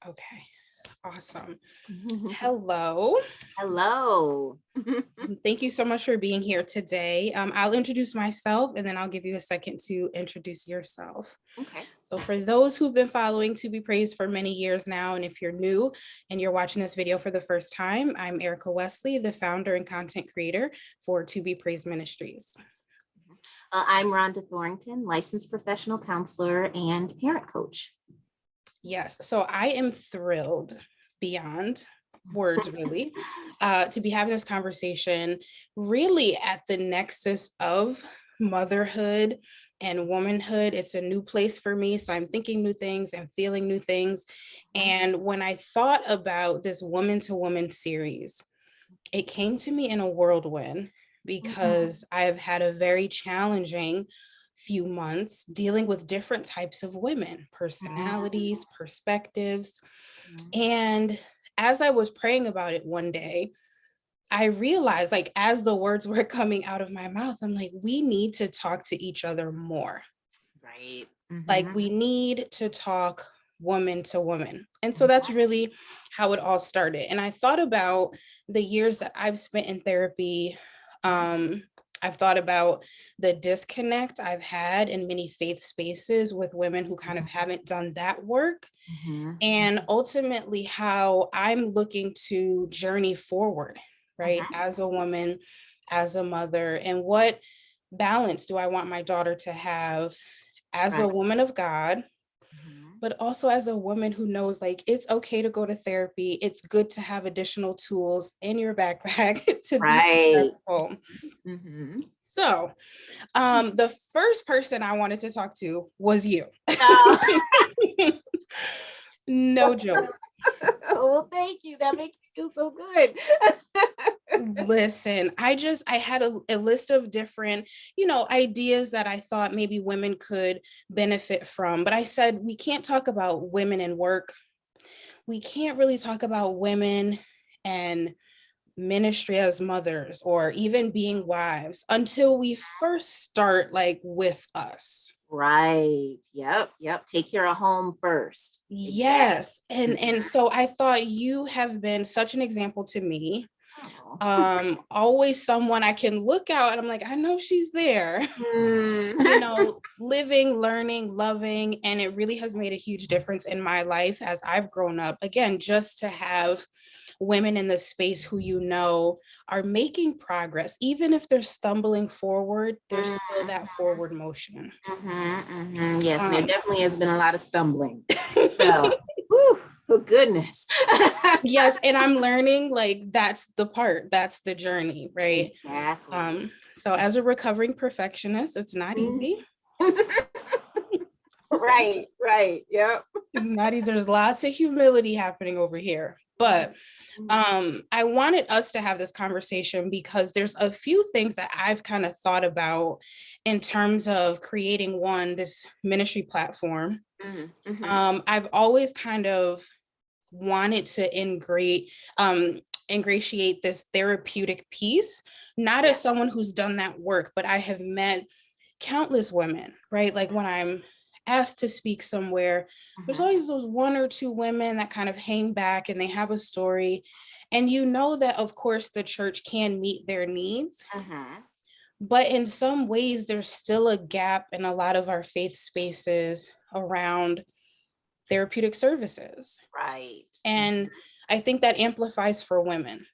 Okay. Awesome. Hello. Hello. Thank you so much for being here today. I'll introduce myself and then I'll give you a second to introduce yourself. Okay. So for those who've been following To Be Praised for many years now, and if you're new and you're watching this video for the first time, I'm Erika Wesley, the founder and content creator for To Be Praised Ministries. I'm Ronda Thorington, licensed professional counselor and parent coach. Yes, so I am thrilled beyond words, really, to be having this conversation really at the nexus of motherhood and womanhood. It's a new place for me, so I'm thinking new things and feeling new things. And when I thought about this woman to woman series, it came to me in a whirlwind because I have had a very challenging few months dealing with different types of women, personalities, perspectives. And as I was praying about it one day, I realized, like, as the words were coming out of my mouth, I'm like, we need to talk to each other more. Right. Like, we need to talk woman to woman. And so that's really how it all started. And I thought about the years that I've spent in therapy. I've thought about the disconnect I've had in many faith spaces with women who kind of haven't done that work. And ultimately how I'm looking to journey forward, right? As a woman, as a mother, and what balance do I want my daughter to have as a woman of God, but also as a woman who knows, like, it's okay to go to therapy. It's good to have additional tools in your backpack to be successful. So the first person I wanted to talk to was you. No joke. Well, thank you. That makes me feel so good. Listen, I had a list of different, ideas that I thought maybe women could benefit from. But I said, we can't talk about women in work. We can't really talk about women and ministry as mothers or even being wives until we first start, like, with us. Right. Yep. Take care of home first. Yes. And so I thought you have been such an example to me. Always someone I can look out and I'm like, I know she's there. Living, learning, loving, and it really has made a huge difference in my life as I've grown up. Again, just to have women in the space who are making progress, even if they're stumbling forward, there's still that forward motion. Yes, there definitely has been a lot of stumbling. So, oh goodness. Yes, and I'm learning, like, that's the journey, right? Exactly. So as a recovering perfectionist, it's not easy. Right. Yep. It's not easy. There's lots of humility happening over here. But I wanted us to have this conversation because there's a few things that I've kind of thought about in terms of creating this ministry platform. I've always kind of wanted to ingratiate this therapeutic piece, not as someone who's done that work, but I have met countless women, right? Like when I'm asked to speak somewhere, there's always those one or two women that kind of hang back and they have a story. And that, of course, the church can meet their needs. But in some ways, there's still a gap in a lot of our faith spaces around therapeutic services. Right. And I think that amplifies for women.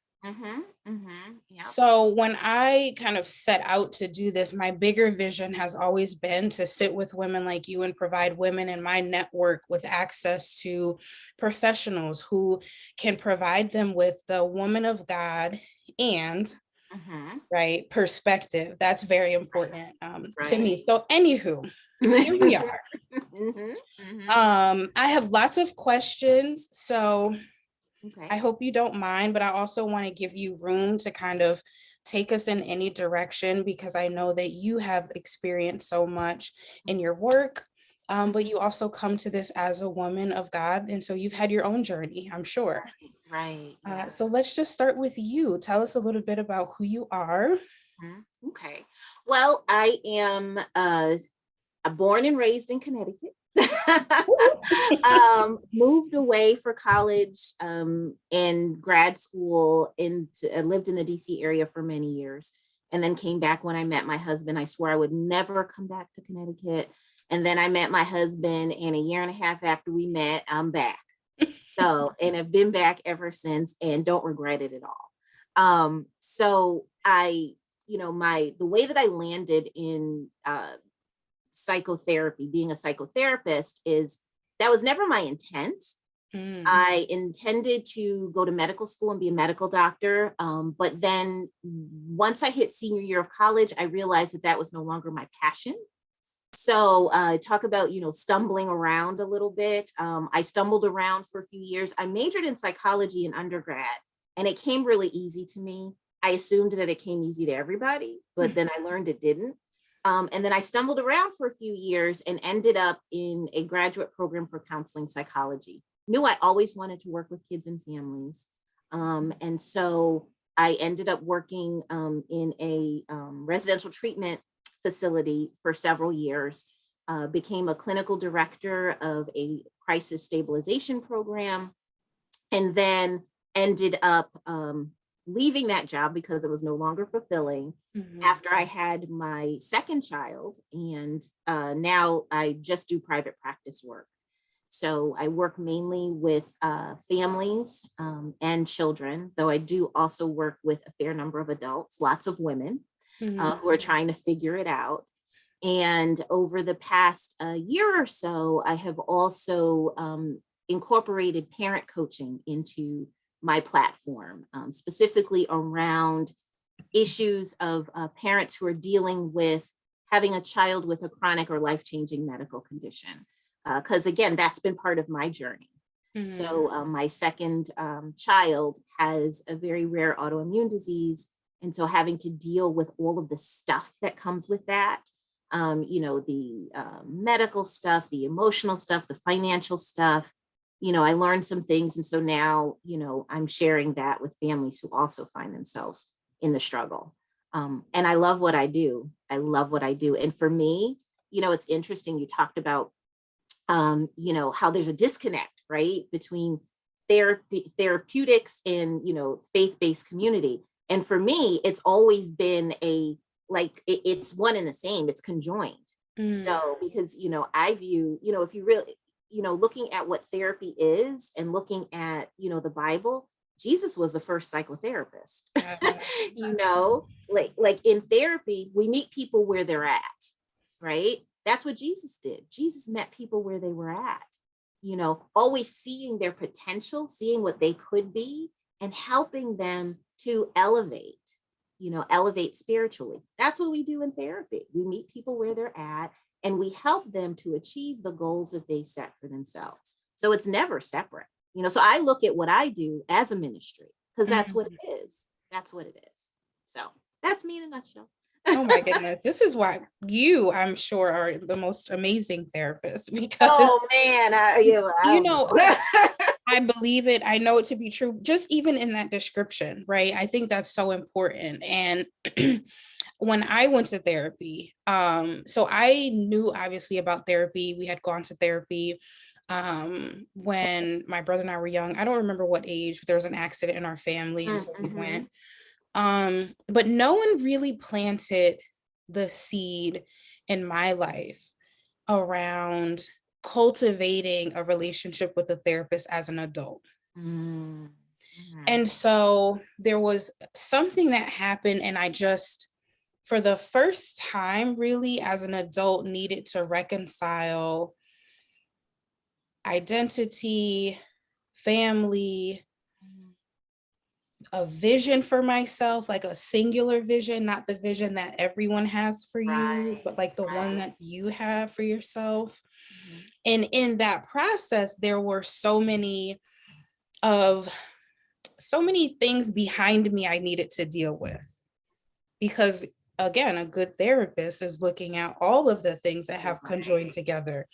So when I kind of set out to do this, my bigger vision has always been to sit with women like you and provide women in my network with access to professionals who can provide them with the woman of God and right perspective. That's very important to me. So anywho, here we are. I have lots of questions, so I hope you don't mind, but I also want to give you room to kind of take us in any direction because I know that you have experienced so much in your work, but you also come to this as a woman of God, and so you've had your own journey, I'm sure. Right. So let's just start with you. Tell us a little bit about who you are. Okay. Well, I am born and raised in Connecticut. Moved away for college and grad school. I lived in the DC area for many years, and then came back when I met my husband. I swore I would never come back to Connecticut. And then I met my husband, and a year and a half after we met, I'm back. So, and I've been back ever since, and don't regret it at all. So the way that I landed in psychotherapy, being a psychotherapist, is that was never my intent. I intended to go to medical school and be a medical doctor. But then once I hit senior year of college, I realized that that was no longer my passion. So talk about, stumbling around a little bit. I stumbled around for a few years. I majored in psychology in undergrad, and it came really easy to me. I assumed that it came easy to everybody, but then I learned it didn't. And then I stumbled around for a few years and ended up in a graduate program for counseling psychology. Knew I always wanted to work with kids and families. And so I ended up working in a residential treatment facility for several years, became a clinical director of a crisis stabilization program, and then ended up leaving that job because it was no longer fulfilling after I had my second child. And now I just do private practice work. So I work mainly with families and children, though I do also work with a fair number of adults, lots of women who are trying to figure it out. And over the past year or so, I have also incorporated parent coaching into my platform, specifically around issues of parents who are dealing with having a child with a chronic or life-changing medical condition. Because again, that's been part of my journey. So my second child has a very rare autoimmune disease. And so having to deal with all of the stuff that comes with that, the medical stuff, the emotional stuff, the financial stuff, I learned some things. And so now, I'm sharing that with families who also find themselves in the struggle. And I love what I do. I love what I do. And for me, it's interesting. You talked about, how there's a disconnect, right, between therapeutics and, faith-based community. And for me, it's always been it's one and the same, it's conjoined. So, because, I view, if you really, looking at what therapy is and looking at, the Bible, Jesus was the first psychotherapist. Like in therapy, we meet people where they're at, right? That's what Jesus did. Jesus met people where they were at, always seeing their potential, seeing what they could be, and helping them to elevate spiritually. That's what we do in therapy. We meet people where they're at, and we help them to achieve the goals that they set for themselves. So it's never separate, so I look at what I do as a ministry, because that's what it is. That's what it is. So that's me in a nutshell. Oh my goodness. This is why you, I'm sure, are the most amazing therapist, because oh man, I believe it. I know it to be true, just even in that description, right? I think that's so important. And when I went to therapy, so I knew obviously about therapy. We had gone to therapy when my brother and I were young. I don't remember what age, but there was an accident in our family, and so we went. But no one really planted the seed in my life around cultivating a relationship with a therapist as an adult. And so there was something that happened, and I just, for the first time really as an adult, needed to reconcile identity, family, a vision for myself, like a singular vision, not the vision that everyone has for you, but like the one that you have for yourself. And in that process, there were so many things behind me I needed to deal with, because again, a good therapist is looking at all of the things that have conjoined together.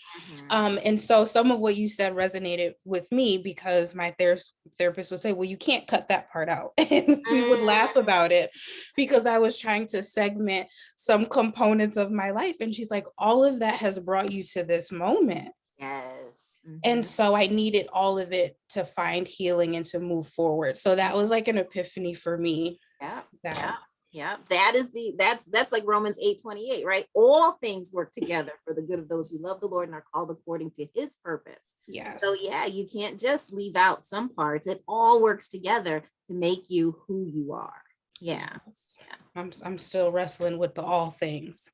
And so some of what you said resonated with me, because my therapist would say, well, you can't cut that part out. And we would laugh about it because I was trying to segment some components of my life. And she's like, all of that has brought you to this moment. Yes. And so I needed all of it to find healing and to move forward. So that was like an epiphany for me. Yeah. That Yeah. That's like Romans 8:28, right? All things work together for the good of those who love the Lord and are called according to his purpose. yes. So yeah, you can't just leave out some parts. It all works together to make you who you are. Yeah. Yes. I'm still wrestling with the all things.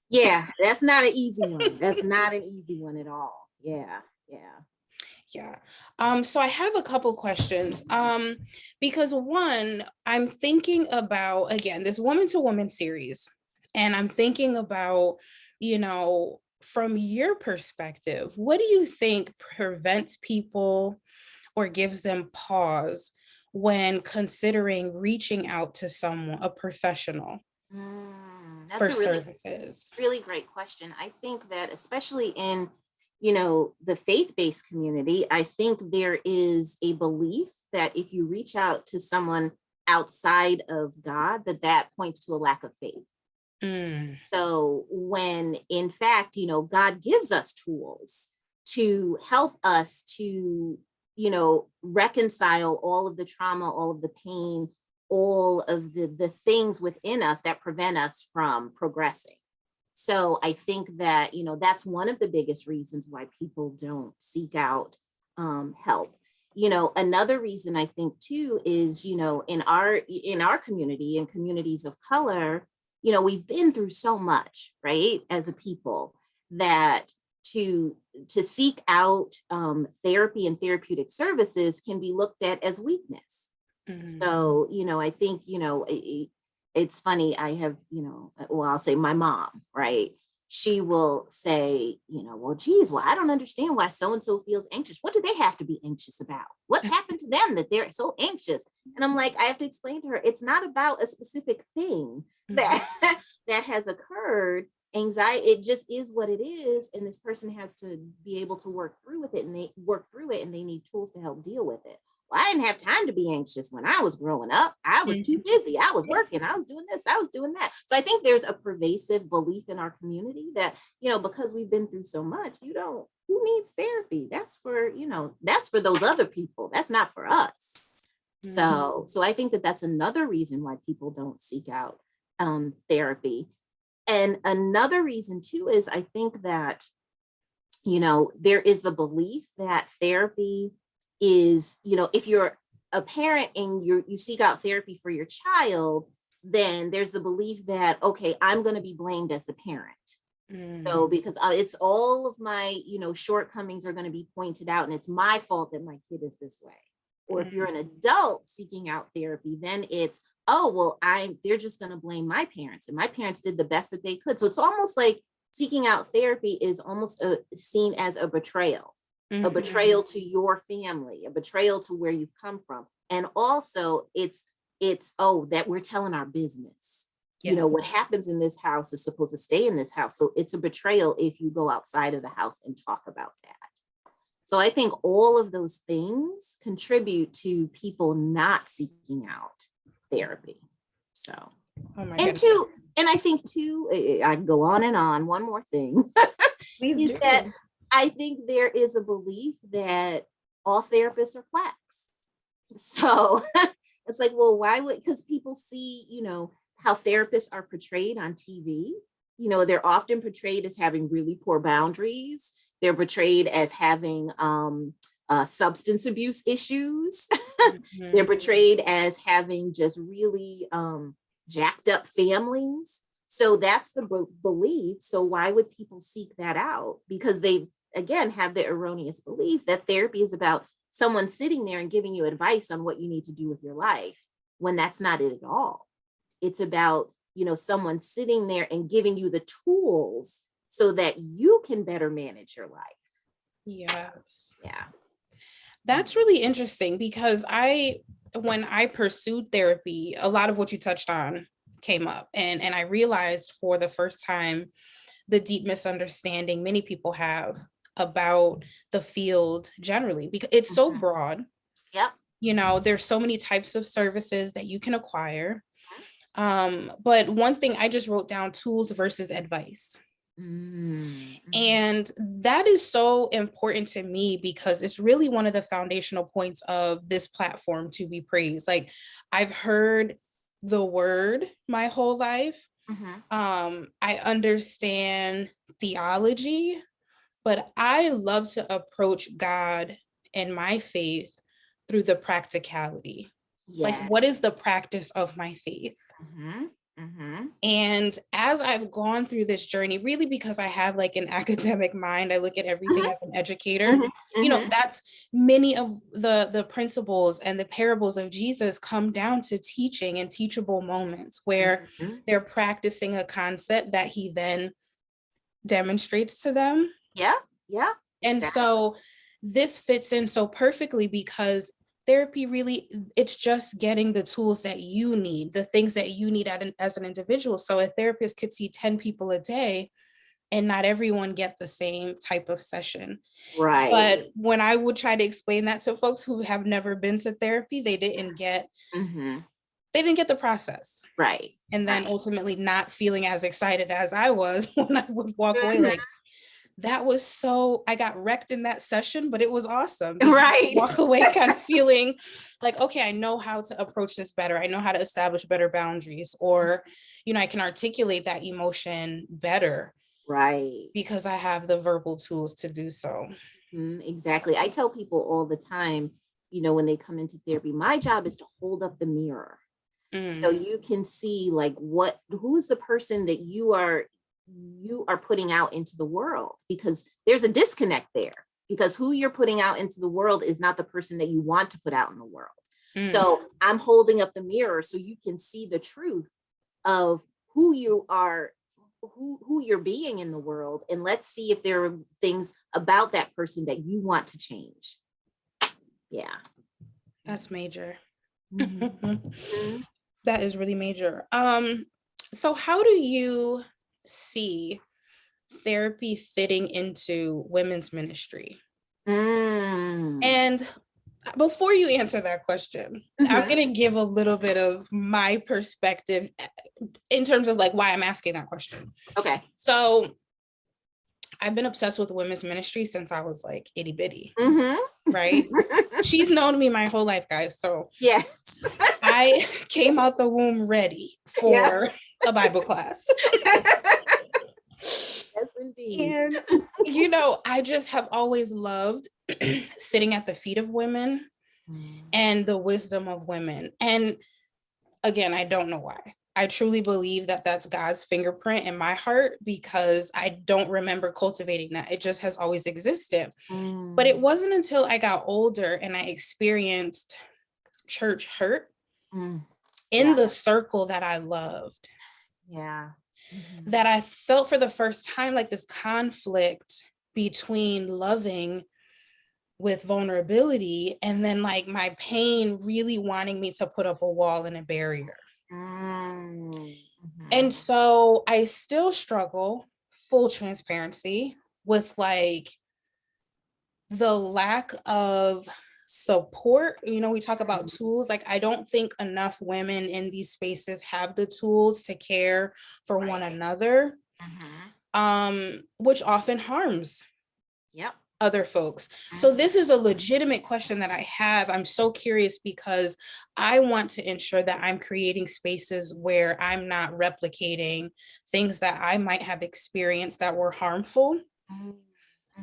Yeah, that's not an easy one. That's not an easy one at all. Yeah. So I have a couple questions. Because one, I'm thinking about, again, this woman to woman series, and I'm thinking about, from your perspective, what do you think prevents people or gives them pause when considering reaching out to someone, a professional, That's for a services? really great question. I think that especially in, the faith-based community, I think there is a belief that if you reach out to someone outside of God, that points to a lack of faith. So when in fact, God gives us tools to help us to, reconcile all of the trauma, all of the pain, all of the things within us that prevent us from progressing. So I think that, that's one of the biggest reasons why people don't seek out help. Another reason I think too is, in our community and communities of color, we've been through so much, right, as a people, that to seek out therapy and therapeutic services can be looked at as weakness. So, I think, it's funny. I have, I'll say my mom, right? She will say, well, geez, I don't understand why so-and-so feels anxious. What do they have to be anxious about? What's happened to them that they're so anxious? And I'm like, I have to explain to her, it's not about a specific thing that that has occurred. Anxiety, it just is what it is. And this person has to be able to work through with it, and they work through it, and they need tools to help deal with it. Well, I didn't have time to be anxious when I was growing up. I was too busy. I was working. I was doing this. I was doing that. So I think there's a pervasive belief in our community that, because we've been through so much, who needs therapy? That's for, that's for those other people. That's not for us. So I think that's another reason why people don't seek out therapy. And another reason too is I think that, there is the belief that therapy is, if you're a parent and you seek out therapy for your child, then there's the belief that, okay, I'm going to be blamed as the parent. So because it's all of my, shortcomings are going to be pointed out, and it's my fault that my kid is this way. Or if you're an adult seeking out therapy, then it's, oh, well, they're just going to blame my parents, and my parents did the best that they could. So it's almost like seeking out therapy is almost seen as a betrayal. A betrayal to your family, a betrayal to where you've come from. And also it's that we're telling our business. Yes. What happens in this house is supposed to stay in this house. So it's a betrayal if you go outside of the house and talk about that. So I think all of those things contribute to people not seeking out therapy. So, and I think too, I can go on and on. One more thing is that I think there is a belief that all therapists are quacks. So it's like, well, why would, because people see, how therapists are portrayed on TV. They're often portrayed as having really poor boundaries. They're portrayed as having substance abuse issues. They're portrayed as having just really jacked up families. So that's the belief. So why would people seek that out? Because they, again, have the erroneous belief that therapy is about someone sitting there and giving you advice on what you need to do with your life, when that's not it at all. It's about, someone sitting there and giving you the tools so that you can better manage your life. Yes. Yeah. That's really interesting, because when I pursued therapy, a lot of what you touched on came up, and I realized for the first time the deep misunderstanding many people have about the field generally, because it's so broad. Yep. There's so many types of services that you can acquire. But one thing I just wrote down: tools versus advice. And that is so important to me because it's really one of the foundational points of this platform to be praised. Like, I've heard the word my whole life. I understand theology, but I love to approach God and my faith through the practicality. Like, what is the practice of my faith? And as I've gone through this journey, really because I have like an academic mind, I look at everything as an educator. You know, that's many of the principles and the parables of Jesus come down to teaching and teachable moments where they're practicing a concept that he then demonstrates to them. And so this fits in so perfectly because therapy really, it's just getting the tools that you need, the things that you need as an individual. So a therapist could see 10 people a day and not everyone get the same type of session. Right. But when I would try to explain that to folks who have never been to therapy, they didn't get the process. Right. And then ultimately not feeling as excited as I was when I would walk away like, that was so, I got wrecked in that session, but it was awesome. Right. Walk away kind of feeling like, okay, I know how to approach this better. I know how to establish better boundaries, or, you know, I can articulate that emotion better. Right. Because I have the verbal tools to do so. Exactly. I tell people all the time, you know, when they come into therapy, my job is to hold up the mirror. So you can see like who's the person that you are putting out into the world, because there's a disconnect there, because who you're putting out into the world is not the person that you want to put out in the world. So I'm holding up the mirror so you can see the truth of who you are, who you're being in the world. And let's see if there are things about that person that you want to change. Yeah. That's major. That is really major. So how do you see therapy fitting into women's ministry? And before you answer that question, I'm going to give a little bit of my perspective in terms of like why I'm asking that question. Okay. So I've been obsessed with women's ministry since I was like itty bitty, right? She's known me my whole life, guys. So yes, I came out the womb ready for a Bible class. Yes, indeed. And, you know, I just have always loved sitting at the feet of women and the wisdom of women. And again, I don't know why. I truly believe that that's God's fingerprint in my heart, because I don't remember cultivating that. It just has always existed. But it wasn't until I got older and I experienced church hurt in the circle that I loved. That I felt for the first time like this conflict between loving with vulnerability and then like my pain really wanting me to put up a wall and a barrier. And so I still struggle, full transparency, with like the lack of support. You know, we talk about tools. Like, I don't think enough women in these spaces have the tools to care for one another, which often harms other folks. So this is a legitimate question that I have. I'm so curious because I want to ensure that I'm creating spaces where I'm not replicating things that I might have experienced that were harmful.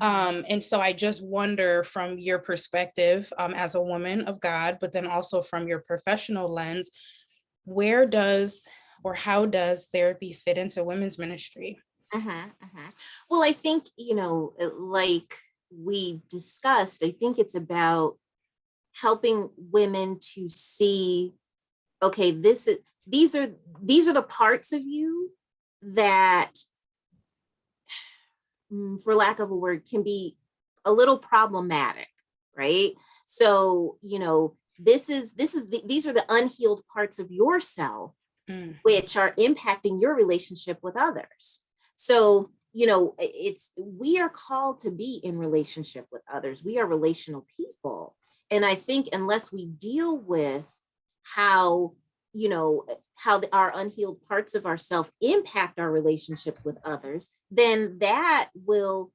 And so I just wonder, from your perspective as a woman of God, but then also from your professional lens, where does or how does therapy fit into women's ministry? Well, I think, you know, like we discussed, I think it's about helping women to see, okay, these are the parts of you that, for lack of a word, can be a little problematic, right? So, you know, these are the unhealed parts of yourself, which are impacting your relationship with others. So, you know, we are called to be in relationship with others. We are relational people. And I think unless we deal with how, you know, our unhealed parts of ourselves impact our relationships with others, then that will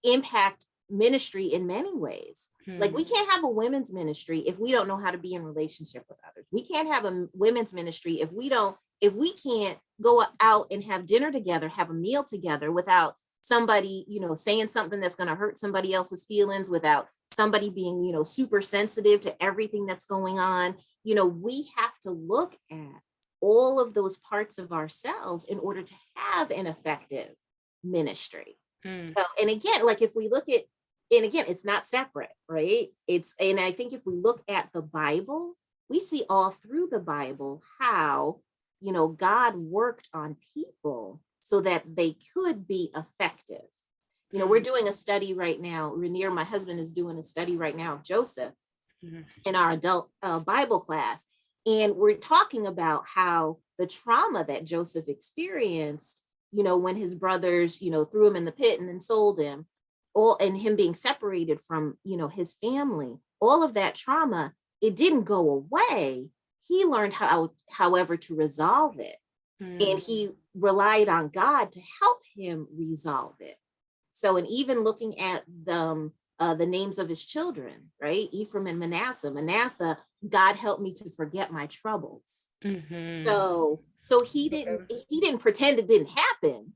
impact ministry in many ways. Like, we can't have a women's ministry if we don't know how to be in relationship with others. We can't have a women's ministry if we can't go out and have dinner together, have a meal together without somebody, saying something that's going to hurt somebody else's feelings, without somebody being, super sensitive to everything that's going on. We have to look at all of those parts of ourselves in order to have an effective ministry. So, and again, like, if we look at, and again, it's not separate, right? And I think if we look at the Bible, we see all through the Bible how, God worked on people so that they could be effective. We're doing a study right now. Rainier, my husband, is doing a study right now of Joseph in our adult Bible class. And we're talking about how the trauma that Joseph experienced, when his brothers, threw him in the pit and then sold him, and him being separated from, his family, all of that trauma, it didn't go away. He learned however, to resolve it. And he relied on God to help him resolve it. So, and even looking at the names of his children, right? Ephraim and Manasseh, God helped me to forget my troubles. So he didn't pretend it didn't happen,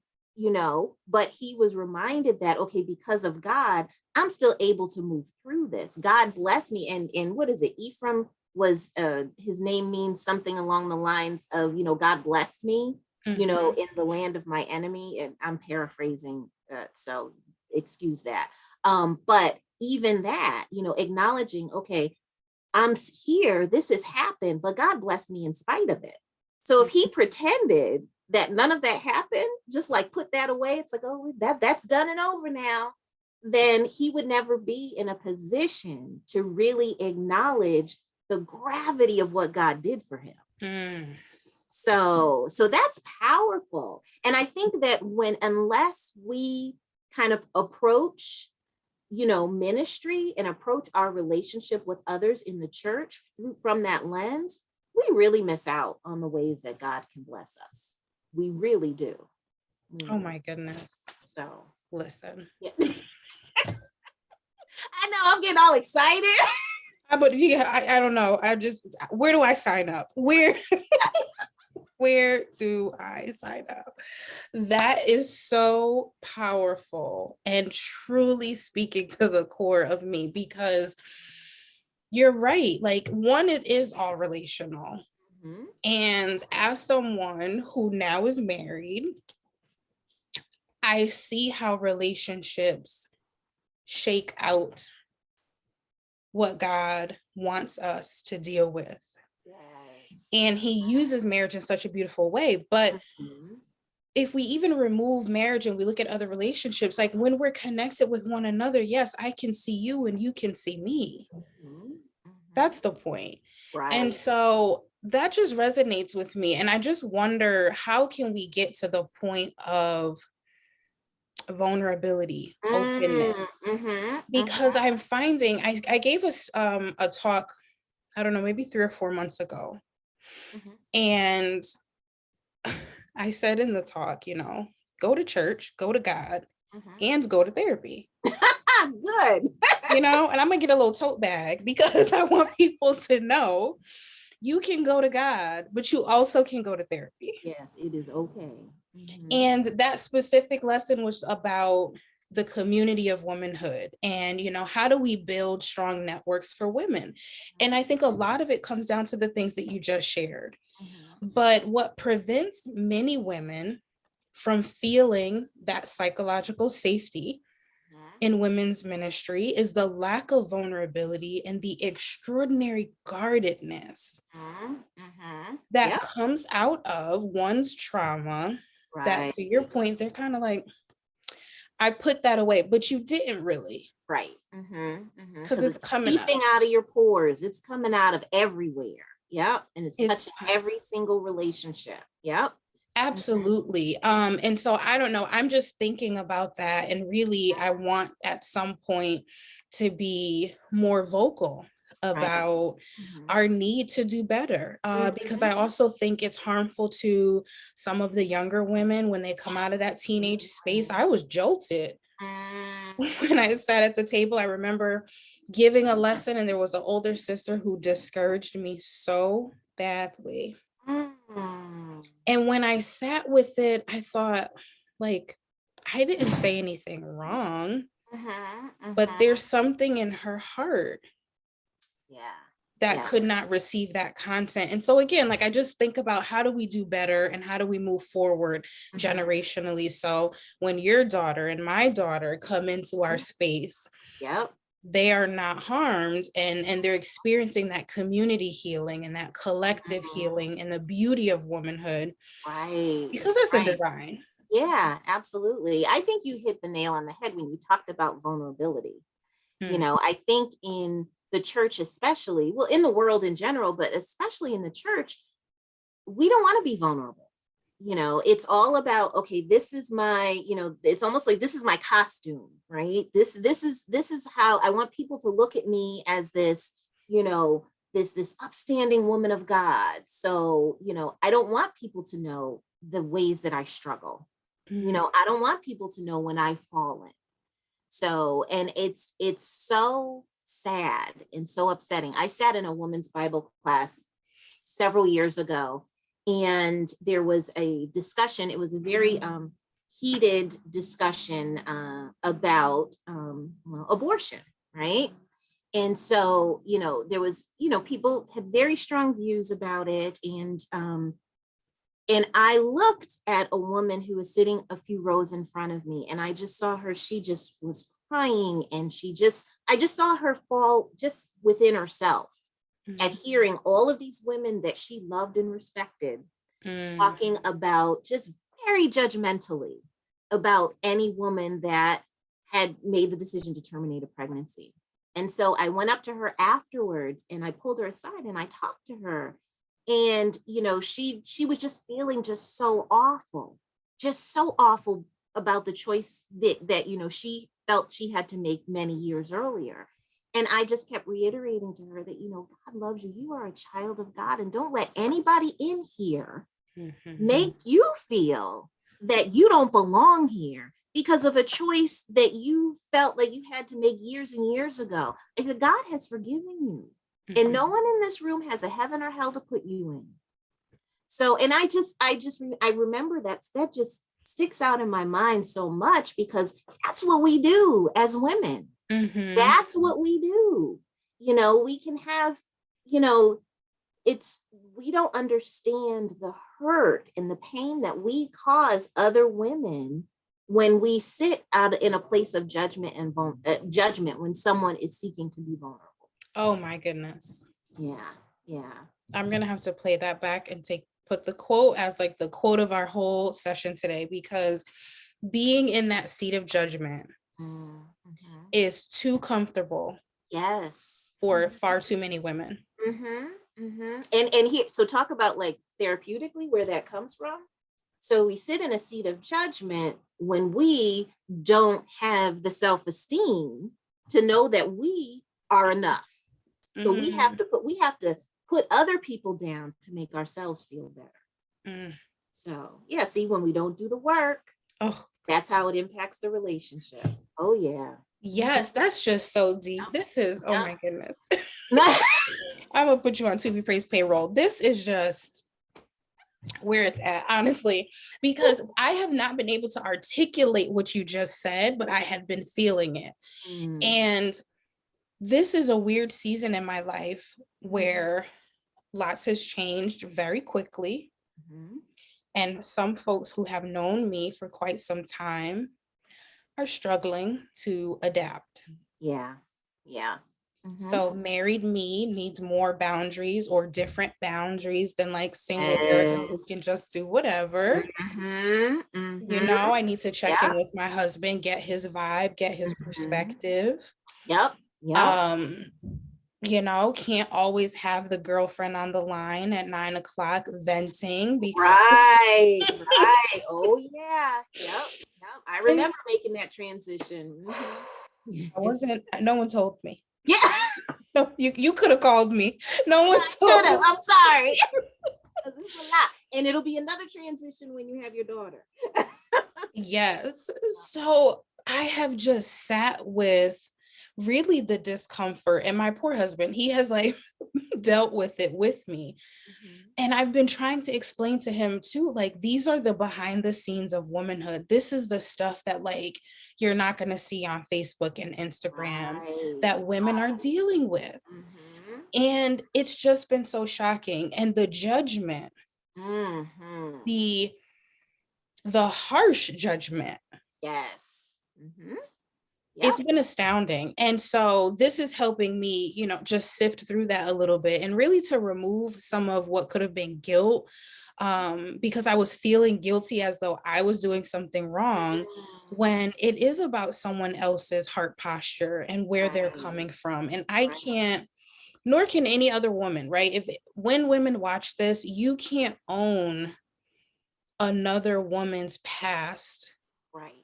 but he was reminded that, okay, because of God, I'm still able to move through this. God bless me. And what is it? Ephraim was, his name means something along the lines of, God blessed me, in the land of my enemy. And I'm paraphrasing, so excuse that. But even that, acknowledging, okay, I'm here, this has happened, but God blessed me in spite of it. So if he pretended that none of that happened, just like put that away, it's like, oh, that's done and over now, then he would never be in a position to really acknowledge the gravity of what God did for him. So that's powerful. And I think that unless we kind of approach, ministry and approach our relationship with others in the church from that lens, we really miss out on the ways that God can bless us. We really do. Oh my goodness. So listen. Yeah. I know, I'm getting all excited. But yeah, I don't know. Where do I sign up? Where do I sign up? That is so powerful and truly speaking to the core of me, because you're right. Like, one, it is all relational. And as someone who now is married, I see how relationships shake out what God wants us to deal with. Yes. And he uses marriage in such a beautiful way. But if we even remove marriage and we look at other relationships, like when we're connected with one another, yes, I can see you and you can see me. That's the point. Right. And so that just resonates with me. And I just wonder, how can we get to the point of vulnerability, openness? Because I'm finding, I gave us a talk, I don't know, maybe 3 or 4 months ago. And I said in the talk, go to church, go to God, and go to therapy. Good. And I'm gonna get a little tote bag, because I want people to know you can go to God, but you also can go to therapy. Yes, it is okay. And that specific lesson was about the community of womanhood and, how do we build strong networks for women? And I think a lot of it comes down to the things that you just shared. But what prevents many women from feeling that psychological safety in women's ministry is the lack of vulnerability and the extraordinary guardedness that comes out of one's trauma. Right. That, to your point, they're kind of like, I put that away, but you didn't really. Right. Because it's coming seeping out of your pores. It's coming out of everywhere. Yep. And it's touching every single relationship. Yep. Absolutely. And so I don't know, I'm just thinking about that. And really, I want at some point to be more vocal about our need to do better. Because I Mhm. also think it's harmful to some of the younger women when they come out of that teenage space. I was jolted when I sat at the table. I remember giving a lesson and there was an older sister who discouraged me so badly. Mm. And when I sat with it, I thought, like, I didn't say anything wrong, but there's something in her heart Yeah. that Yeah. could not receive that content. And so again, like, I just think about how do we do better and how do we move forward generationally? So when your daughter and my daughter come into our space, Yep. they are not harmed, and they're experiencing that community healing and that collective healing and the beauty of womanhood, Right. because that's a Right. design. Yeah, absolutely. I think you hit the nail on the head when you talked about vulnerability. You know, I think in the church, especially, well, in the world in general, but especially in the church, we don't want to be vulnerable. You know, it's all about, okay, this is my, you know, it's almost like this is my costume, right? This is how I want people to look at me, as this, you know, this upstanding woman of God. So, you know, I don't want people to know the ways that I struggle. You know, I don't want people to know when I've fallen. So, and it's so sad and so upsetting. I sat in a women's Bible class several years ago, and there was a discussion. It was a very heated discussion about well, abortion, right? And so, you know, there was, you know, people had very strong views about it, and I looked at a woman who was sitting a few rows in front of me, and I just saw her. She just was crying, and I just saw her fall just within herself at hearing all of these women that she loved and respected talking about, just very judgmentally, about any woman that had made the decision to terminate a pregnancy. And so I went up to her afterwards and I pulled her aside and I talked to her. And, you know, she was just feeling just so awful about the choice that, you know, she felt she had to make many years earlier. And I just kept reiterating to her that, you know, God loves you. You are a child of God, and don't let anybody in here make you feel that you don't belong here because of a choice that you felt like you had to make years and years ago. I said, God has forgiven you. And no one in this room has a heaven or hell to put you in. So, and I remember that just sticks out in my mind so much, because that's what we do as women. That's what we do. You know, we can have, you know, we don't understand the hurt and the pain that we cause other women when we sit out in a place of judgment and judgment when someone is seeking to be vulnerable. Oh my goodness. Yeah. Yeah. I'm gonna have to play that back and put the quote as like the quote of our whole session today, because being in that seat of judgment is too comfortable. Yes. For far too many women. And here, so talk about like therapeutically where that comes from. So we sit in a seat of judgment when we don't have the self-esteem to know that we are enough. So we have to put other people down to make ourselves feel better. So yeah, see, when we don't do the work, that's how it impacts the relationship. Oh yeah. Yes, that's just so deep. This is, oh my goodness. I'm gonna put you on To Be Praised payroll. This is just where it's at, honestly, because I have not been able to articulate what you just said, but I had been feeling it. And this is a weird season in my life where lots has changed very quickly. And some folks who have known me for quite some time are struggling to adapt. Yeah. Yeah. So married me needs more boundaries, or different boundaries than like single Erika who can just do whatever. You know, I need to check in with my husband, get his vibe, get his perspective. Yep. You know, can't always have the girlfriend on the line at 9 o'clock venting because right. Oh yeah. Yep. I remember making that transition. no one told me. Yeah. No, you could have called me. No one I told should have. me. I'm sorry. 'Cause it's a lot. And it'll be another transition when you have your daughter. Yes. So I have just sat with really the discomfort, and my poor husband, he has like dealt with it with me. Mhm. And I've been trying to explain to him too, like, these are the behind the scenes of womanhood. This is the stuff that, like, you're not going to see on Facebook and Instagram Right. that women are dealing with. Mhm. And it's just been so shocking. And the judgment, Mhm. the harsh judgment, Yes. Mhm. Yep. it's been astounding. And so this is helping me, just sift through that a little bit and really to remove some of what could have been guilt, because I was feeling guilty as though I was doing something wrong, Mm. when it is about someone else's heart posture and where they're Right. coming from. And I Right. can't, nor can any other woman, right? When women watch this, you can't own another woman's past. Right.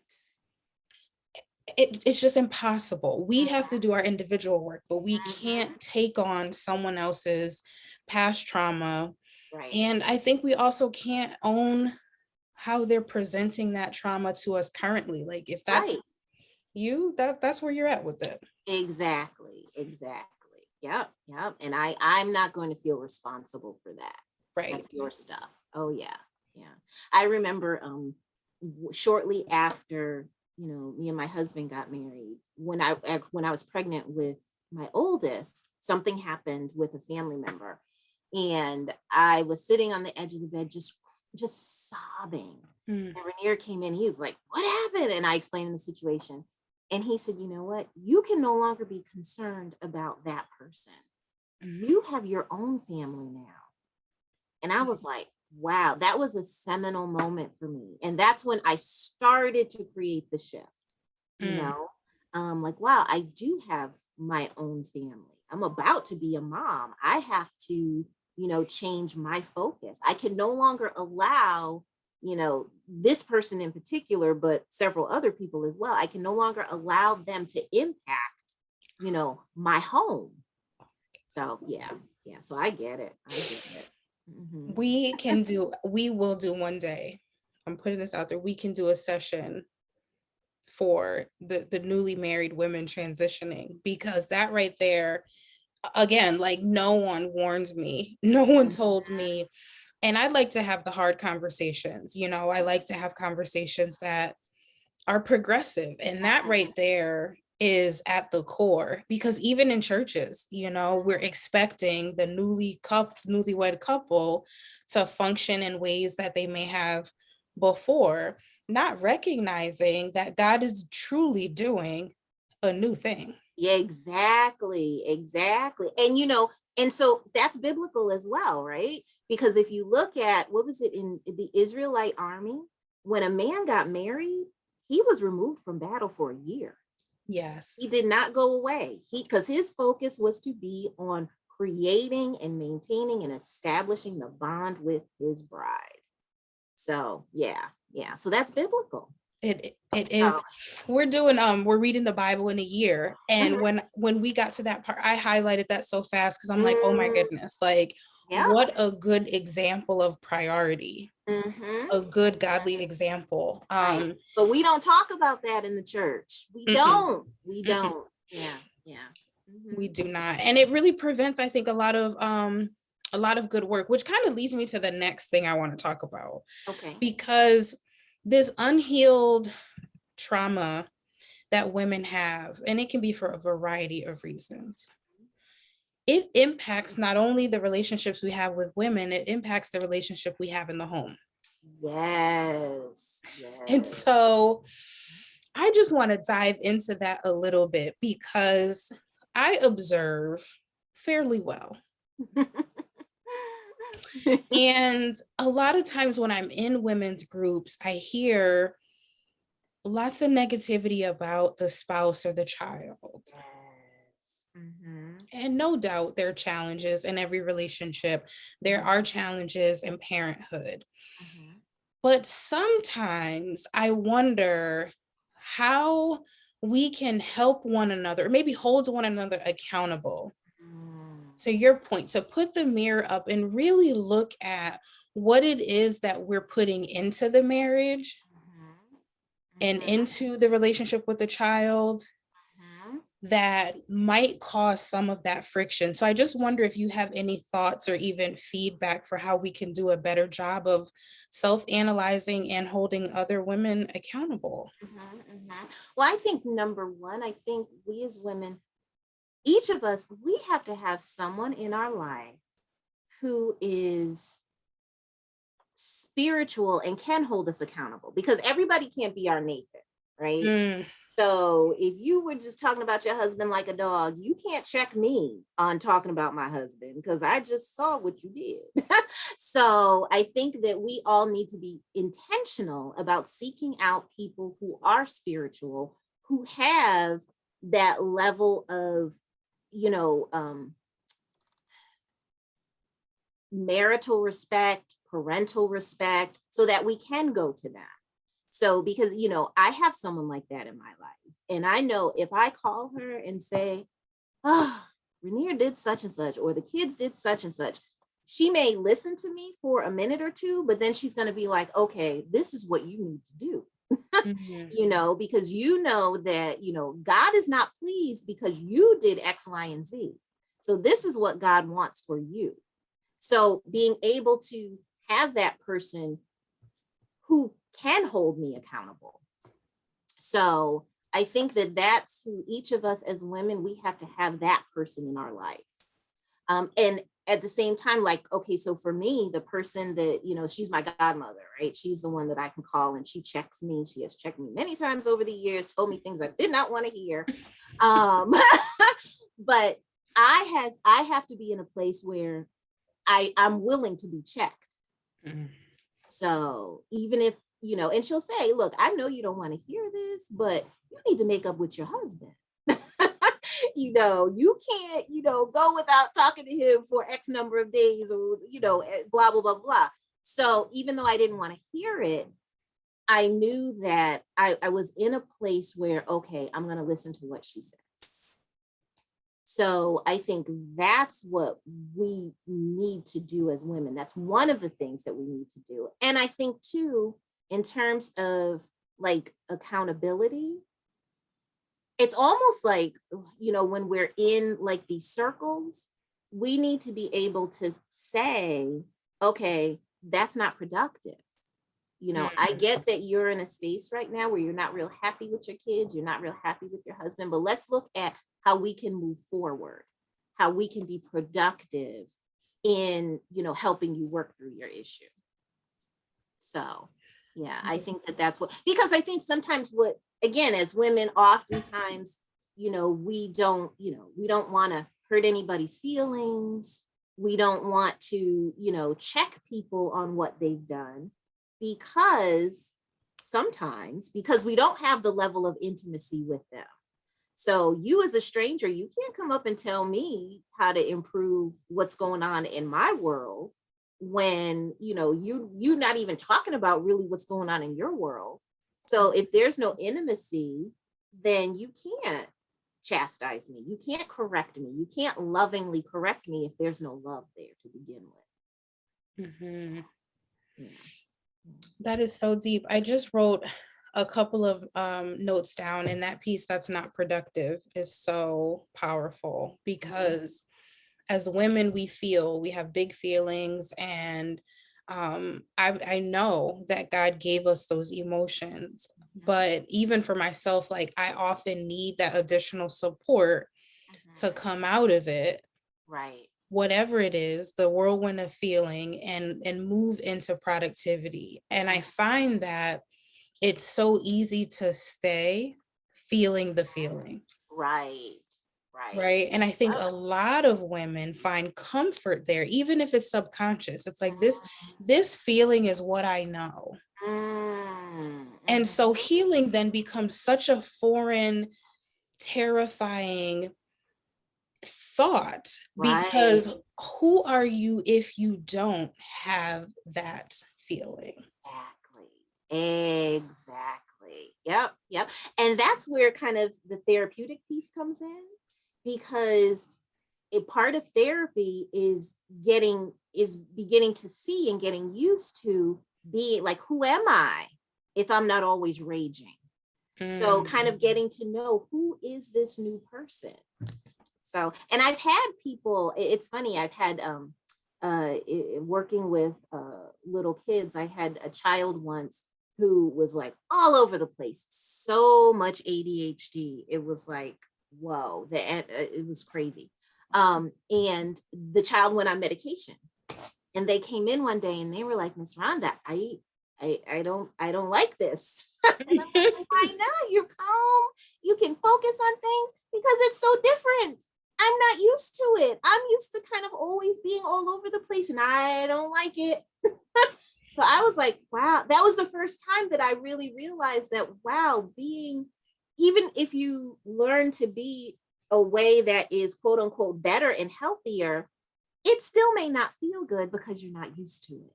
It's just impossible. We have to Mhm. do our individual work, but we Mhm. can't take on someone else's past trauma. Right. And I think we also can't own how they're presenting that trauma to us currently. Like, if that's Right. you, that's where you're at with it. Exactly. Exactly. Yep. Yep. And I'm not going to feel responsible for that. Right. That's your stuff. Oh yeah. Yeah. I remember shortly after, me and my husband got married, when I was pregnant with my oldest, something happened with a family member. And I was sitting on the edge of the bed just sobbing. Mm. And Rainier came in, he was like, "What happened?" And I explained the situation. And he said, "You know what? You can no longer be concerned about that person. Mm. You have your own family now." And I was like, wow, that was a seminal moment for me. And that's when I started to create the shift, you Mm. know, like, wow, I do have my own family. I'm about to be a mom. I have to, change my focus. I can no longer allow, this person in particular, but several other people as well. I can no longer allow them to impact, my home. So yeah, yeah. So I get it. I get it. Mhm. We will do one day. I'm putting this out there. We can do a session for the newly married women transitioning, because that right there, again, like, no one warned me, no one told me. And I like to have the hard conversations. I like to have conversations that are progressive, and that right there is at the core, because even in churches, we're expecting the newlywed couple to function in ways that they may have before, not recognizing that God is truly doing a new thing. Yeah, exactly, exactly. And and so that's biblical as well, right? Because if you look at what was it in the Israelite army, when a man got married, he was removed from battle for a year. Yes. He did not go away. Because his focus was to be on creating and maintaining and establishing the bond with his bride. So yeah, yeah. So that's biblical. It is. So We're reading the Bible in a year, and mhm, when we got to that part, I highlighted that so fast because I'm like, oh my mhm, goodness, like, yeah. what a good example of priority, Mhm. a good godly example. Right. But we don't talk about that in the church. We Mm-mm, don't. We mm-mm, don't. Yeah. Yeah. we Mhm. do not, and it really prevents, I think, a lot of good work, which kind of leads me to the next thing I want to talk about, Okay. because this unhealed trauma that women have, and it can be for a variety of reasons, it impacts not only the relationships we have with women, it impacts the relationship we have in the home. Yes. And Yes. so I just want to dive into that a little bit, because I observe fairly well. And a lot of times when I'm in women's groups, I hear lots of negativity about the spouse or the child. Yes. Mhm. And no doubt there are challenges in every relationship. There Mhm. are challenges in parenthood. Mhm. But sometimes I wonder how we can help one another, maybe hold one another accountable to your point, to put the mirror up and really look at what it is that we're putting into the marriage and into the relationship with the child that might cause some of that friction. So I just wonder if you have any thoughts or even feedback for how we can do a better job of self-analyzing and holding other women accountable. Well, I think number one, I think we as women, each of us, we have to have someone in our life who is spiritual and can hold us accountable, because everybody can't be our Nathan, right? So if you were just talking about your husband like a dog, you can't check me on talking about my husband, because I just saw what you did. So I think that we all need to be intentional about seeking out people who are spiritual, who have that level of, marital respect, parental respect, so that we can go to them. So, because, I have someone like that in my life. And I know if I call her and say, oh, Rainier did such and such, or the kids did such and such, she may listen to me for a minute or two, but then she's going to be like, okay, this is what you need to do. Because that, God is not pleased because you did X, Y, and Z. So this is what God wants for you. So being able to have that person who can hold me accountable. So I think that that's who each of us as women, we have to have that person in our life. And at the same time, like, okay, so for me, the person that, she's my godmother, right? She's the one that I can call and she checks me. She has checked me many times over the years, told me things I did not want to hear. But I have to be in a place where I'm willing to be checked. So even if, and she'll say, look, I know you don't want to hear this, but you need to make up with your husband. You can't, go without talking to him for X number of days, or, blah, blah, blah, blah. So even though I didn't want to hear it, I knew that I was in a place where, okay, I'm going to listen to what she says. So I think that's what we need to do as women. That's one of the things that we need to do. And I think too, in terms of like accountability, it's almost like, when we're in like these circles, we need to be able to say, okay, that's not productive. I get that you're in a space right now where you're not real happy with your kids, you're not real happy with your husband, but let's look at how we can move forward, how we can be productive in, helping you work through your issue. So, yeah, I think that's what, because I think sometimes again, as women, oftentimes, we don't want to hurt anybody's feelings. We don't want to, check people on what they've done, because we don't have the level of intimacy with them. So you as a stranger, you can't come up and tell me how to improve what's going on in my world when, you're not even talking about really what's going on in your world. So if there's no intimacy, then you can't chastise me. You can't correct me. You can't lovingly correct me if there's no love there to begin with. Yeah. That is so deep. I just wrote a couple of notes down, and that piece, that's not productive, is so powerful, because as women, we have big feelings, and I know that God gave us those emotions, but even for myself, like I often need that additional support to come out of it, right, whatever it is, the whirlwind of feeling, and move into productivity. And I find that it's so easy to stay feeling the feeling. right. And I think a lot of women find comfort there, even if it's subconscious. It's like this feeling is what I know. And so healing then becomes such a foreign, terrifying thought, because who are you if you don't have that feeling? Exactly. Yep. And that's where kind of the therapeutic piece comes in, because a part of therapy is beginning to see and getting used to being like, who am I if I'm not always raging? So kind of getting to know, who is this new person? So, and I've had people, it's funny, I've had working with little kids, I had a child once who was like all over the place, so much ADHD. It was like, whoa, it was crazy. And the child went on medication, and they came in one day and they were like, Miss Rhonda, I don't like this. And I'm like, why not? You're calm. You can focus on things because it's so different. I'm not used to it. I'm used to kind of always being all over the place, and I don't like it. So I was like, wow, that was the first time that I really realized that, wow, even if you learn to be a way that is quote unquote better and healthier, it still may not feel good because you're not used to it.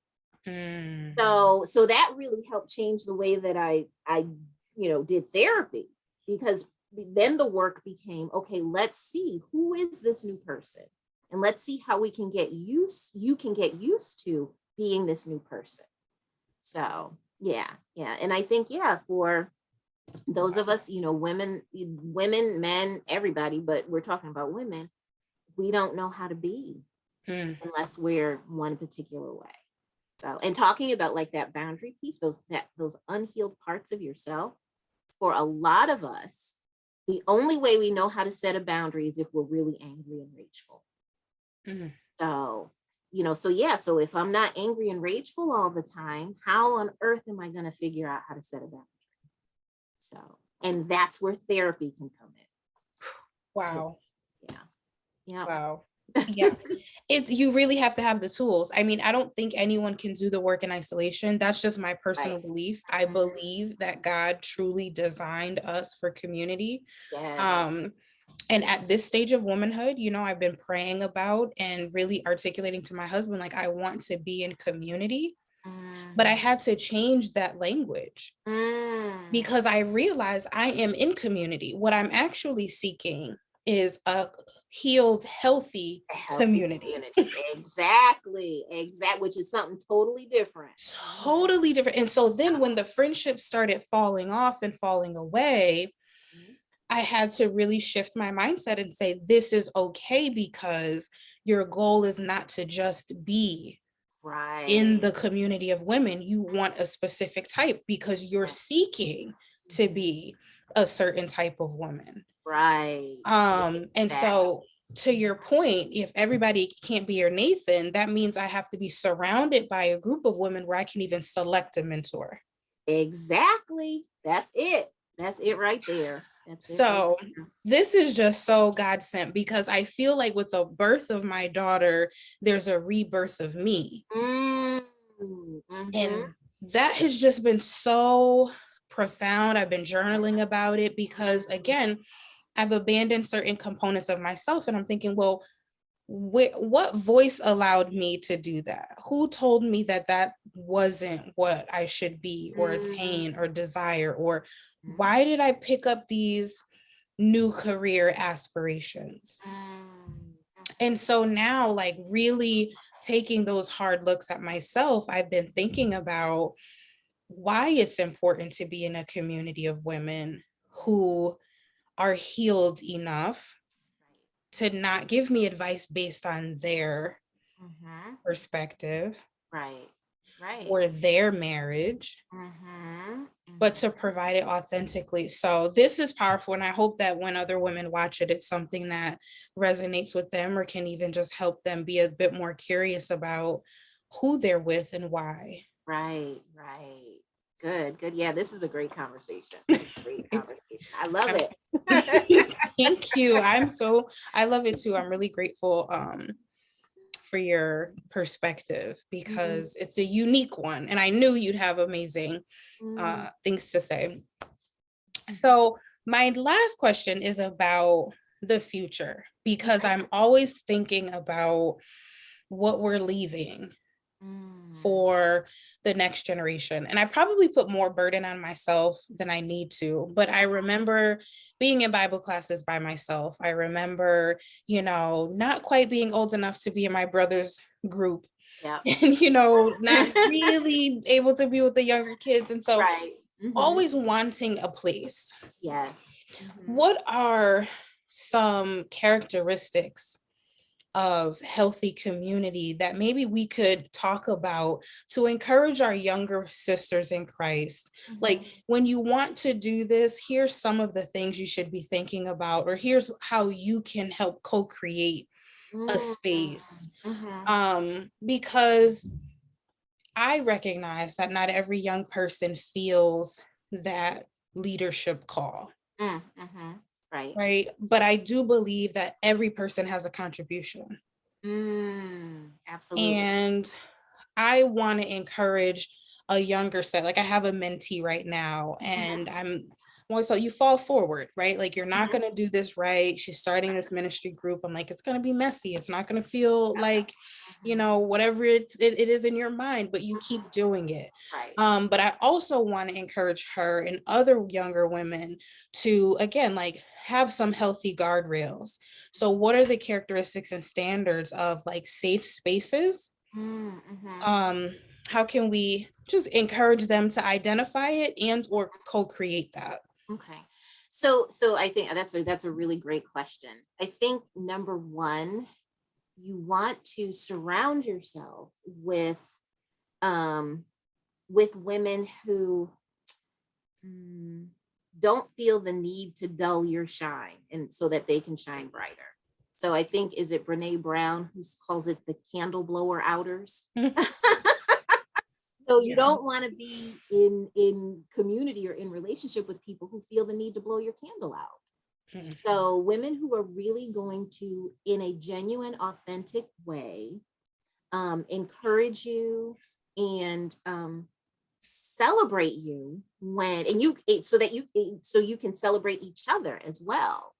So that really helped change the way that I did therapy, because then the work became, okay, let's see, who is this new person, and let's see how you can get used to being this new person. So yeah. And I think, for those of us, women, men, everybody, but we're talking about women, we don't know how to be unless we're one particular way. So, and talking about like that boundary piece, those unhealed parts of yourself, for a lot of us, the only way we know how to set a boundary is if we're really angry and rageful. So if I'm not angry and rageful all the time, how on earth am I going to figure out how to set a boundary? So, and that's where therapy can come in. Wow. Yeah. Wow. Yeah. You really have to have the tools. I mean, I don't think anyone can do the work in isolation. That's just my personal belief. I believe that God truly designed us for community. Yes. And at this stage of womanhood, I've been praying about and really articulating to my husband, like, I want to be in community, but I had to change that language because I realized I am in community. What I'm actually seeking is a healed, healthy community. Exactly. Which is something totally different. And so then when the friendships started falling off and falling away, I had to really shift my mindset and say, this is okay, because your goal is not to just be in the community of women. You want a specific type because you're seeking to be a certain type of woman. Right. And so to your point, if everybody can't be your Nathan, that means I have to be surrounded by a group of women where I can even select a mentor. Exactly. That's it right there. So this is just so God sent, because I feel like with the birth of my daughter, there's a rebirth of me. And that has just been so profound. I've been journaling about it because, again, I've abandoned certain components of myself, and I'm thinking, well, what voice allowed me to do that? Who told me that wasn't what I should be or attain or desire? Or why did I pick up these new career aspirations? And so now, like, really taking those hard looks at myself, I've been thinking about why it's important to be in a community of women who are healed enough to not give me advice based on their perspective, right, or their marriage, but to provide it authentically. So this is powerful, and I hope that when other women watch it, it's something that resonates with them, or can even just help them be a bit more curious about who they're with and why. Right. Good. Yeah, this is a great conversation. I love it. Thank you. I love it too. I'm really grateful for your perspective, because it's a unique one, and I knew you'd have amazing things to say. So my last question is about the future, because I'm always thinking about what we're leaving for the next generation. And I probably put more burden on myself than I need to. But I remember being in Bible classes by myself. I remember, not quite being old enough to be in my brother's group. Yeah. And, not really able to be with the younger kids. And so Right. always wanting a place. Yes. What are some characteristics of healthy community that maybe we could talk about to encourage our younger sisters in Christ? Like, when you want to do this, here's some of the things you should be thinking about, or here's how you can help co-create a space. Because I recognize that not every young person feels that leadership call. Right. Right. But I do believe that every person has a contribution. Absolutely. And I want to encourage a younger set. Like, I have a mentee right now, and I'm always like, you fall forward, right? Like, you're not going to do this right. She's starting this ministry group. I'm like, it's going to be messy. It's not going to feel like, whatever it is in your mind, but you keep doing it. Right. But I also want to encourage her and other younger women to, again, like, have some healthy guardrails. So what are the characteristics and standards of like safe spaces? How can we just encourage them to identify it and or co-create that? Okay. So I think that's a really great question. I think number one, you want to surround yourself with women who don't feel the need to dull your shine, and so that they can shine brighter. So I think, is it Brene Brown who calls it the candle blower outers? So you don't want to be in community or in relationship with people who feel the need to blow your candle out. So women who are really going to, in a genuine, authentic way, encourage you and celebrate you so you can celebrate each other as well.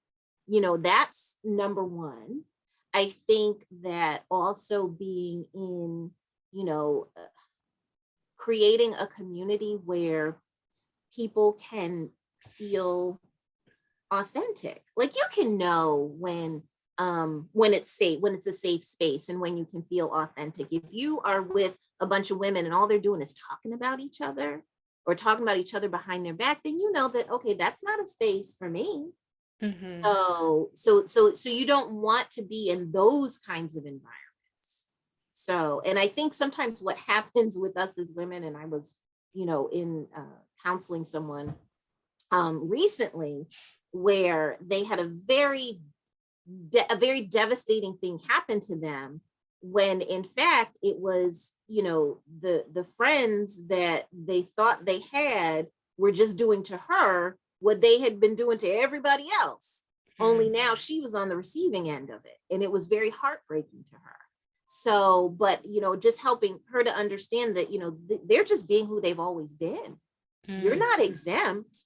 That's number one. I think that also being in, creating a community where people can feel authentic. Like, you can know when it's safe, when it's a safe space, and when you can feel authentic. If you are with a bunch of women and all they're doing is talking about each other or talking about each other behind their back, then you know that, okay, that's not a space for me. So you don't want to be in those kinds of environments. So, and I think sometimes what happens with us as women, and I was, in counseling someone recently where they had a very devastating thing happen to them, when in fact it was, the friends that they thought they had were just doing to her what they had been doing to everybody else. Only now she was on the receiving end of it, and it was very heartbreaking to her. So, but, just helping her to understand that, they're just being who they've always been. You're not exempt.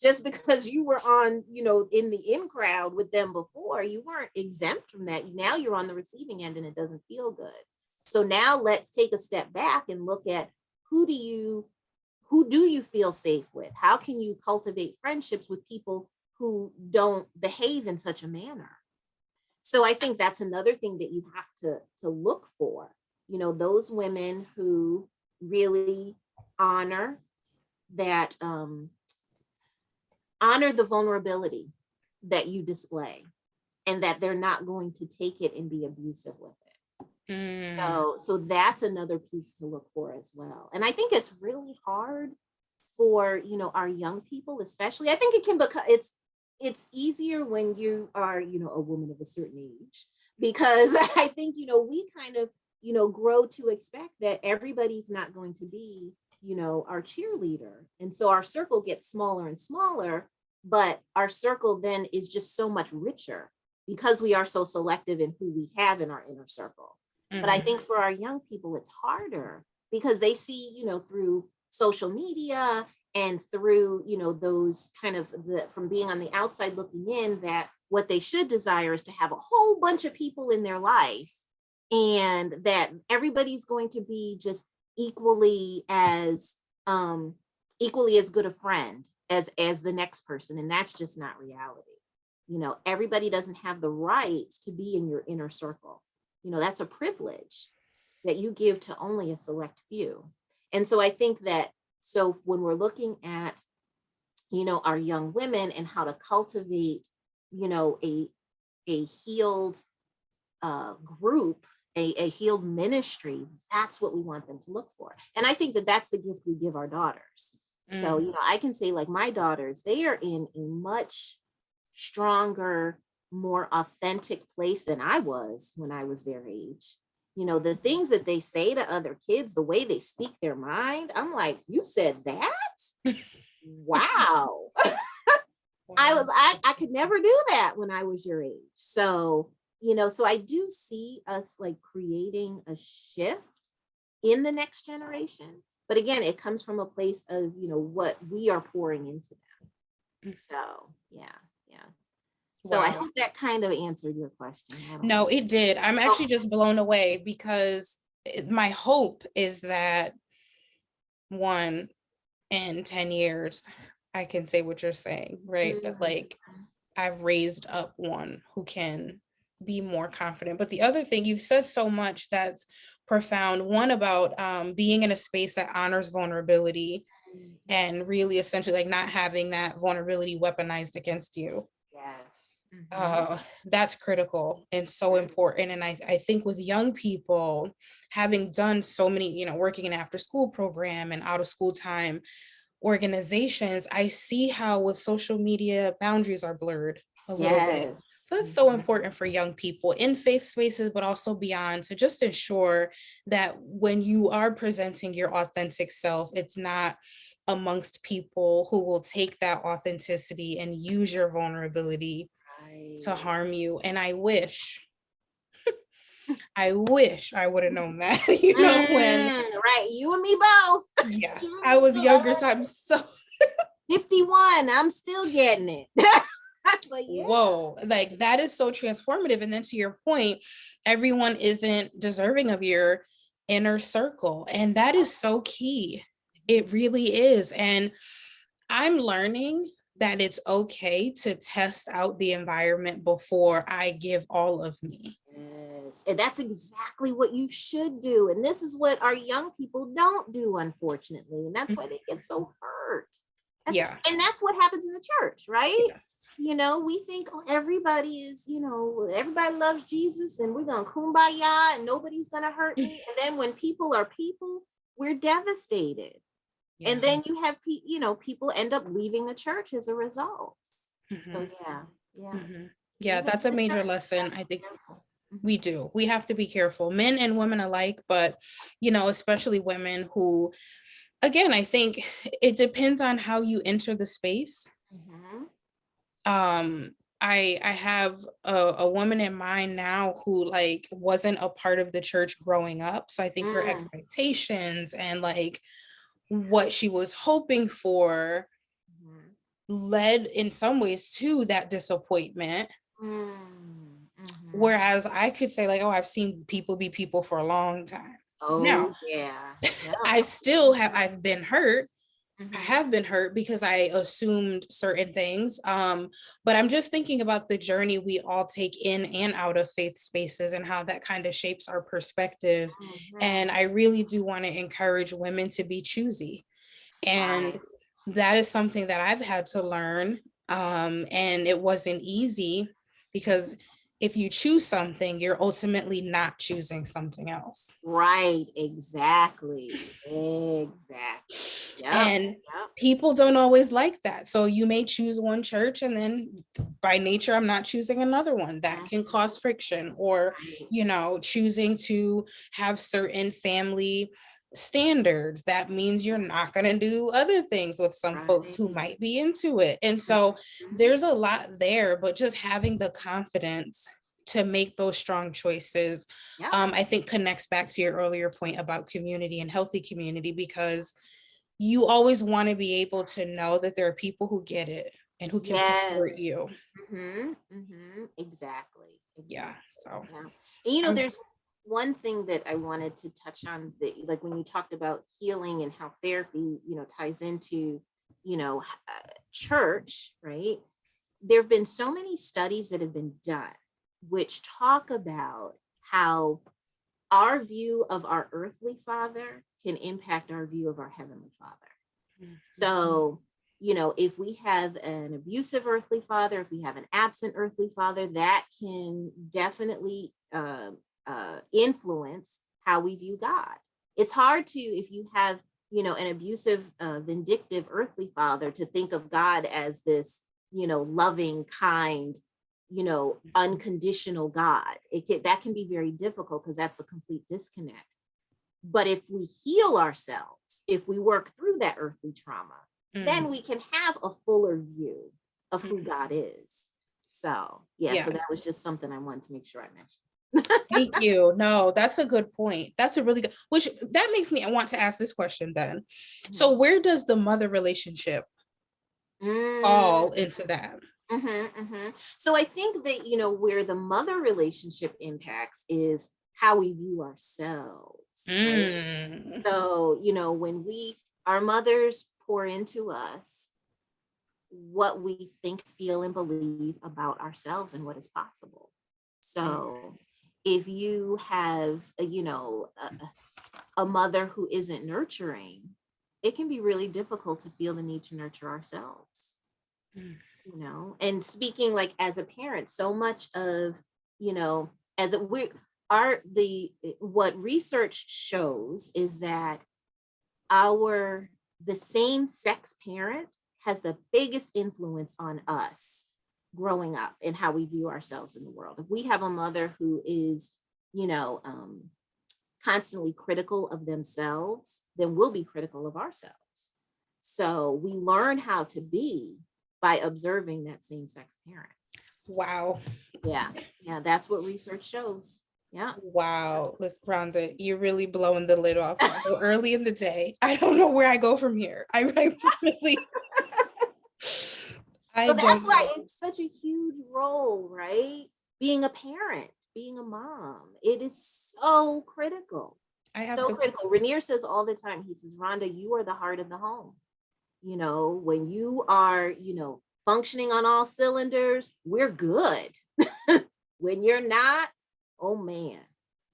Just because you were on, in the in crowd with them before, you weren't exempt from that. Now you're on the receiving end and it doesn't feel good. So now let's take a step back and look at who do you feel safe with? How can you cultivate friendships with people who don't behave in such a manner? So I think that's another thing that you have to look for, those women who really honor that, honor the vulnerability that you display, and that they're not going to take it and be abusive with it. So that's another piece to look for as well. And I think it's really hard for, our young people, especially. I think it can become, it's easier when you are, a woman of a certain age, because I think, we kind of, grow to expect that everybody's not going to be, our cheerleader. And so our circle gets smaller and smaller, but our circle then is just so much richer because we are so selective in who we have in our inner circle. But I think for our young people, it's harder because they see, through social media and through, those kind of from being on the outside looking in, that what they should desire is to have a whole bunch of people in their life and that everybody's going to be just equally as good a friend as the next person. And that's just not reality. Everybody doesn't have the right to be in your inner circle. That's a privilege that you give to only a select few. And so I think that, so when we're looking at, our young women and how to cultivate, a healed group, a healed ministry, that's what we want them to look for. And I think that that's the gift we give our daughters. So, I can say, like, my daughters, they are in a much stronger, more authentic place than I was when I was their age. The things that they say to other kids, the way they speak their mind, I'm like, you said that? Wow. I could never do that when I was your age. So, so I do see us like creating a shift in the next generation. But again, it comes from a place of, what we are pouring into them. So, yeah. So I hope that kind of answered your question. No, it did. I'm actually just blown away, because my hope is that in 10 years, I can say what you're saying, right? That like I've raised up one who can be more confident. But the other thing, you've said so much that's profound. One about being in a space that honors vulnerability and really essentially like not having that vulnerability weaponized against you. Yes. That's critical and so important. And I think with young people, having done so many, working in after school program and out of school time organizations, I see how with social media boundaries are blurred a little bit. So that's so important for young people in faith spaces, but also beyond, to just ensure that when you are presenting your authentic self, it's not amongst people who will take that authenticity and use your vulnerability to harm you. And I wish I would have known that, when right, you and me both. Yeah, I was younger, so I'm so 51, I'm still getting it. But yeah. Whoa, like that is so transformative. And then to your point, everyone isn't deserving of your inner circle, and that is so key. It really is. And I'm learning that it's okay to test out the environment before I give all of me. Yes. And that's exactly what you should do. And this is what our young people don't do, unfortunately. And that's why they get so hurt. And that's what happens in the church, right? Yes. We think, everybody is, everybody loves Jesus and we're going to kumbaya and nobody's going to hurt me. And then when people are people, we're devastated. Yeah. And then you have, people end up leaving the church as a result. So yeah, that's a major lesson. I think we have to be careful, men and women alike, but, especially women who, again, I think it depends on how you enter the space. I have a woman in mind now who like wasn't a part of the church growing up. So I think her expectations and like what she was hoping for led in some ways to that disappointment. Whereas I could say like, I've seen people be people for a long time. Now, I've been hurt. I have been hurt because I assumed certain things. But I'm just thinking about the journey we all take in and out of faith spaces and how that kind of shapes our perspective. And I really do want to encourage women to be choosy. And that is something that I've had to learn. And it wasn't easy, because if you choose something, you're ultimately not choosing something else. Right. Exactly. Yep. And people don't always like that. So you may choose one church and then by nature, I'm not choosing another one. That can cause friction, or, choosing to have certain family standards. That means you're not going to do other things with some folks who might be into it. And so there's a lot there, but just having the confidence to make those strong choices, I think connects back to your earlier point about community and healthy community, because you always want to be able to know that there are people who get it and who can support you. Exactly. Yeah. So, and there's one thing that I wanted to touch on, like when you talked about healing and how therapy, ties into, church, right? There have been so many studies that have been done which talk about how our view of our earthly father can impact our view of our heavenly father. So, if we have an abusive earthly father, if we have an absent earthly father, that can definitely influence how we view God. It's hard to, if you have, an abusive, vindictive earthly father, to think of God as this, loving, kind, unconditional God. That can be very difficult because that's a complete disconnect. But if we heal ourselves, if we work through that earthly trauma, then we can have a fuller view of who God is. So, yeah, so that was just something I wanted to make sure I mentioned. Thank you. No, that's a good point. That's a really good, which that makes me want to ask this question then. So where does the mother relationship fall into that? So I think that, where the mother relationship impacts is how we view ourselves. Right? So, when our mothers pour into us what we think, feel, and believe about ourselves and what is possible. So if you have, a mother who isn't nurturing, it can be really difficult to feel the need to nurture ourselves. And speaking like as a parent, so much of, as what research shows is that the same sex parent has the biggest influence on us growing up and how we view ourselves in the world. If we have a mother who is, constantly critical of themselves, then we'll be critical of ourselves. So we learn how to be by observing that same sex parent. Wow. Yeah. That's what research shows. Yeah. Wow. Let's, Ronda, you're really blowing the lid off. It's so early in the day. I don't know where I go from here. I really. So that's why it's such a huge role, right? Being a parent, being a mom, it is so critical. Critical. Rainier says all the time, he says, Rhonda, you are the heart of the home. When you are, functioning on all cylinders, we're good. When you're not, oh man.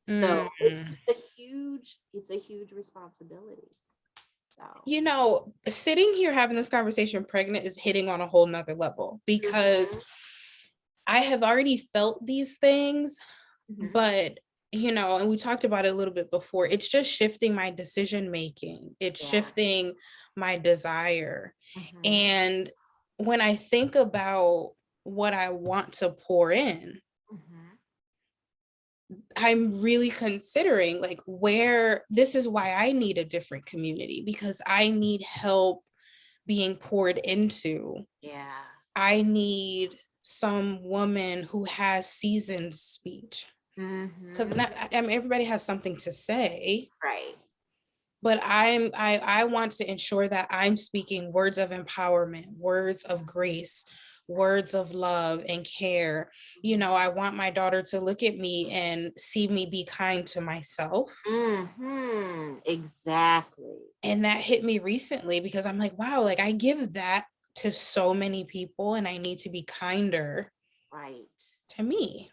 So it's just a huge responsibility. So, sitting here having this conversation pregnant is hitting on a whole nother level, because I have already felt these things, but and we talked about it a little bit before, it's just shifting my decision making. It's shifting my desire. And when I think about what I want to pour in, I'm really considering like this is why I need a different community, because I need help being poured into. Yeah. I need some woman who has seasoned speech. Because everybody has something to say. Right. But I want to ensure that I'm speaking words of empowerment, words of grace, words of love and care. I want my daughter to look at me and see me be kind to myself. Exactly. And that hit me recently, because I'm like, wow, like I give that to so many people, and I need to be kinder to me.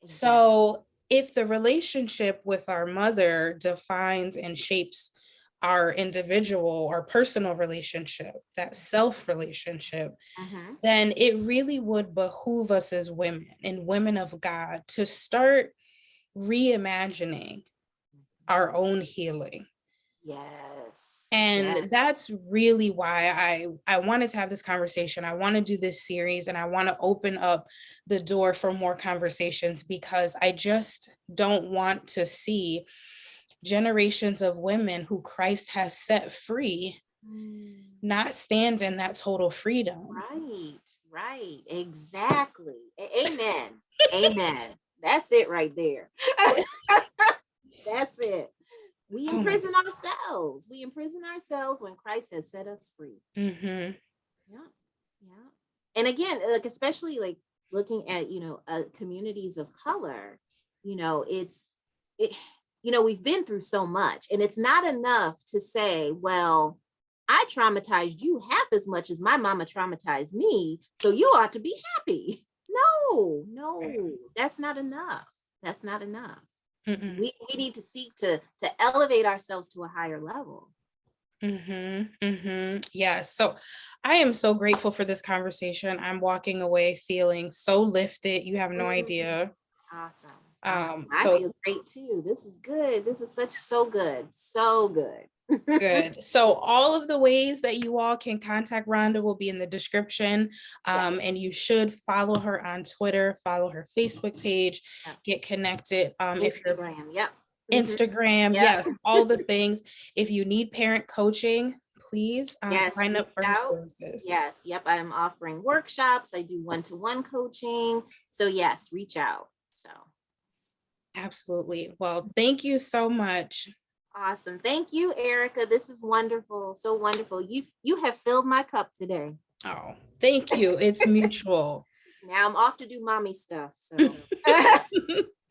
So if the relationship with our mother defines and shapes our individual or personal relationship, that self relationship, then it really would behoove us as women and women of God to start reimagining our own healing. Yes. And that's really why I wanted to have this conversation. I want to do this series, and I want to open up the door for more conversations, because I just don't want to see generations of women who Christ has set free not stand in that total freedom. Right. Exactly. Amen. Amen. That's it right there. That's it. We imprison ourselves. We imprison ourselves when Christ has set us free. Yeah. And again, like especially like looking at communities of color, it, we've been through so much, and it's not enough to say, well, I traumatized you half as much as my mama traumatized me, so you ought to be happy. No, that's not enough. That's not enough. We need to seek to elevate ourselves to a higher level. Yeah. So I am so grateful for this conversation. I'm walking away feeling so lifted. You have no idea. Awesome. I So feel great too. This is good. This is so good. So good. good. So all of the ways that you all can contact Rhonda will be in the description. And you should follow her on Twitter, follow her Facebook page, get connected. If you're Instagram, yep. Instagram, yes, all the things. If you need parent coaching, please sign up for her services. Yes, yep. I'm offering workshops. I do one-to-one coaching. So yes, reach out. So absolutely. Well, thank you so much. Awesome. Thank you, Erika. This is wonderful. So wonderful. You have filled my cup today. Oh, thank you. It's mutual. Now I'm off to do mommy stuff. So